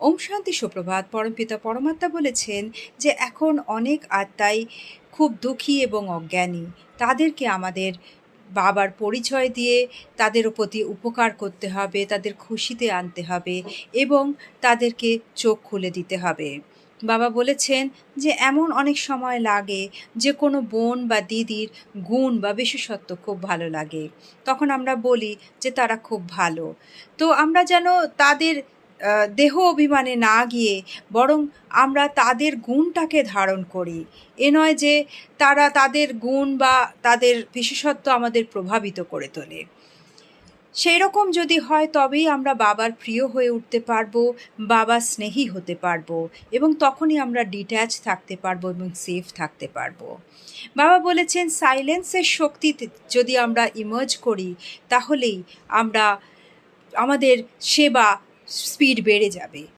ওম শান্তি সুপ্রভাত। পরমপিতা পরমাত্মা বলেছেন যে এখন অনেক আত্মাই খুব দুঃখী এবং অজ্ঞানী। তাদেরকে আমাদের বাবার পরিচয় দিয়ে তাদের প্রতি উপকার করতে হবে, তাদের খুশিতে আনতে হবে এবং তাদেরকে চোখ খুলে দিতে হবে। বাবা বলেছেন যে এমন অনেক সময় লাগে যে কোনো বোন বা দিদির গুণ বা বিশেষত্ব খুব ভালো লাগে। তখন আমরা বলি যে তারা খুব ভালো। তো আমরা যেন তাদের দেহ অভিমানে না গিয়ে বরং আমরা তাদের গুণটাকে ধারণ করি। এ নয় যে তারা তাদের গুণ বা তাদের বিশেষত্ব আমাদের প্রভাবিত করে তোলে। সেই রকম যদি হয় তবেই আমরা বাবার প্রিয় হয়ে উঠতে পারবো, বাবার স্নেহী হতে পারবো এবং তখনই আমরা ডিট্যাচ থাকতে পারবো এবং সেফ থাকতে পারবো। বাবা বলেছেন সাইলেন্সের শক্তিতে যদি আমরা ইমার্জ করি তাহলেই আমরা আমাদের সেবা স্পিড বেড়ে যাবে।